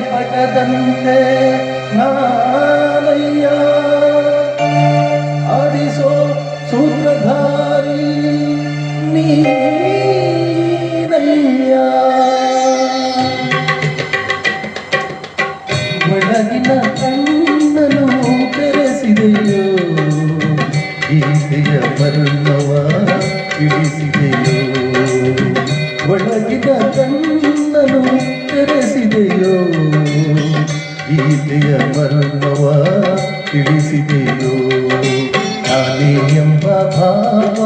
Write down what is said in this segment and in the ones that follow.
ಪಟದಂತೆ ನಾನಯ್ಯ ಆಡಿಸೋ ಸೂತ್ರಧಾರಿ ನೀನಯ್ಯ ಒಳಗಿನ ಕಣ್ಣನು ತೆರೆಸಿದೆಯೋ ಗೀತೆಯ ವರ್ಣವ ಇಳಿಸಿದೆಯೋ ಒಳಗಿನ ಕಣ್ಣನು ತೆರೆಸಿದೆಯೋ ಗೀತೆಯ ವರ್ಣವ ಇಳಿಸಿದೆಯೋ ನಾನೇ ಎಂಬ ಭಾವ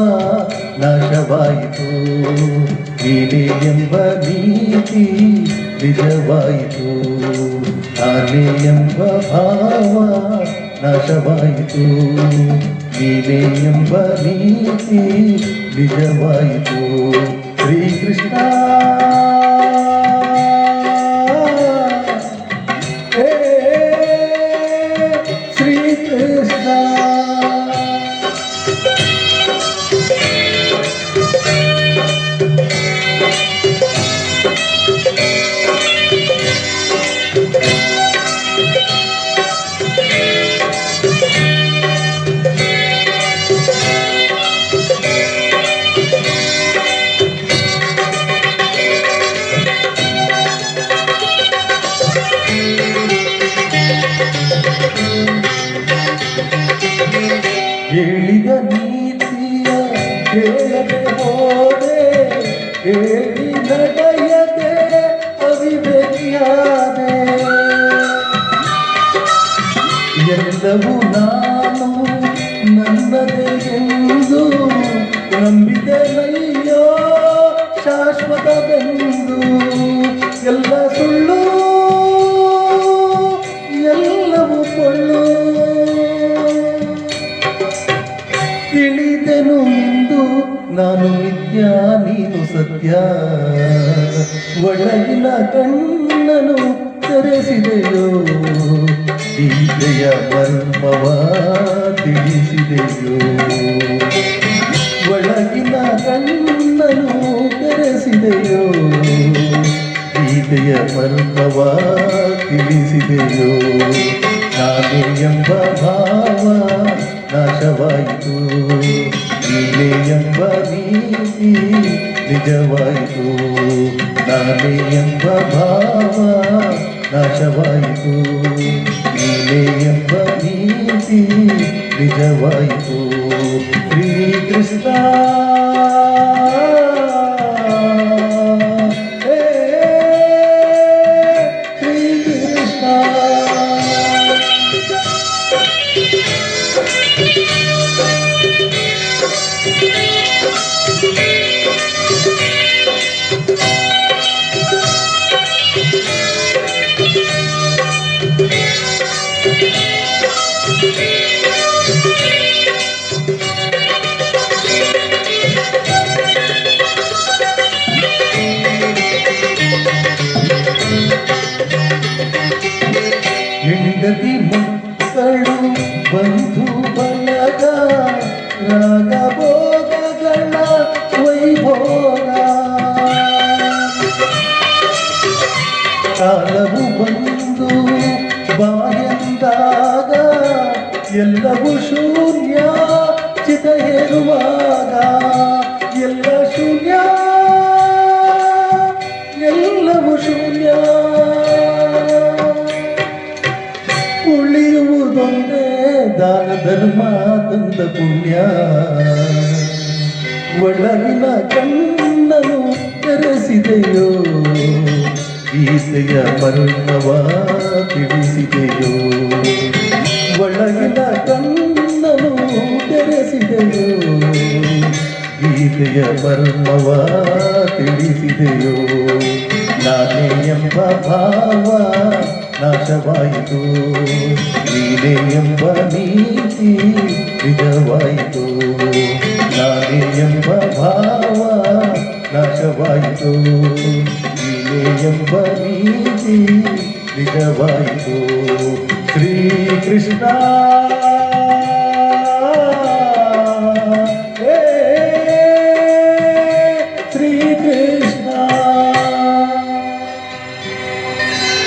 ನಾಶವಾಯಿತು ನೀನೇ ಎಂಬ ನೀತಿ ನಿಜವಾಯಿತು ನಾನೇ ಎಂಬ ಭಾವ ನಾಶವಾಯಿತು ನೀನೇ ಎಂಬ ನೀತಿ ನಿಜವಾಯಿತು ಶ್ರೀಕೃಷ್ಣ ಶ್ರೀಕೃಷ್ಣ ಹೇಳಿದ ನೀತಿಯ ಕೇಳದೆ ಹೋದೆ ಹೇಳಿ ನಡೆಯದೆ ಅವಿವೇಕಿಯಾದೆ ಎಲ್ಲವೂ ನಾನು ನನ್ನದೇ ಎಂದು ನಂಬಿದೆನಯ್ಯೋ ಶಾಶ್ವತವೆಂದು ಎಲ್ಲ ಸುಳ್ಳು ಎಲ್ಲವೂ ಕೊಳ್ಳು ತಿಳಿದೆನು ಇಂದು ನಾನು ಮಿಥ್ಯ ನೀನು ಸತ್ಯ ಒಳಗಿನ ಕಣ್ಣನು ತೆರೆಸಿದೆಯೋ ಗೀತೆಯ ಮರ್ಮವ ತಿಳಿಸಿದೆಯೋ ಒಳಗಿನ ಕಣ್ಣನು ತೆರೆಸಿದೆಯೋ ಗೀತೆಯ ಮರ್ಮವ ತಿಳಿಸಿದೆಯೋ ನಾನೇ ಎಂಬ ಭಾವ ನಾಶವಾಯಿತು ನೀನೇ ಎಂಬ ನೀತಿ ನಿಜವಾಯಿತು ನಾನೇ ಎಂಬ ಭಾವ ನಾಶವಾಯಿತು ನೀನೇ ಎಂಬ ನೀತಿ ನಿಜವಾಯಿತು ಶ್ರೀಕೃಷ್ಣ ಹೆಂಡತಿ ಮಕ್ಕಳು ಬಂಧು ಬಳಗ ರಾಗ ಭೋಗಗಳ ವೈಭೋಗ ಕಾಲವು ಬಂದು ಬಾಯಂದಾಗ ಎಲ್ಲವೂ ಶೂನ್ಯ ಚಿತ ಹೇರುವಾಗ ಎಲ್ಲ ಶೂನ್ಯ ಎಲ್ಲವೂ ಶೂನ್ಯ ಉಳಿಯುವುದೊಂದೇ ದಾನ ಧರ್ಮ ತಂದ ಪುಣ್ಯ ಒಳಗಿನ ಕಣ್ಣನು ತೆರೆಸಿದೆಯೋ ಗೀತೆಯ ಮರ್ಮವ ತಿಳಿಸಿದೆಯೋ ಒಳಗಿನ ಕಣ್ಣನು ತೆರೆಸಿದೆಯೋ ಗೀತೆಯ ಮರ್ಮವ ತಿಳಿಸಿದೆಯೋ ನಾನೇ ಎಂಬ ಭಾವ ನಾಶವಾಯಿತು ನೀನೇ ಎಂಬ ನೀತಿ ನಿಜವಾಯಿತು ನಾನೇ ಎಂಬ ಭಾವ ನಾಶವಾಯಿತು ನೀನೇ ಎಂಬ ನೀತಿ ನಿಜವಾಯಿತು ಶ್ರೀಕೃಷ್ಣ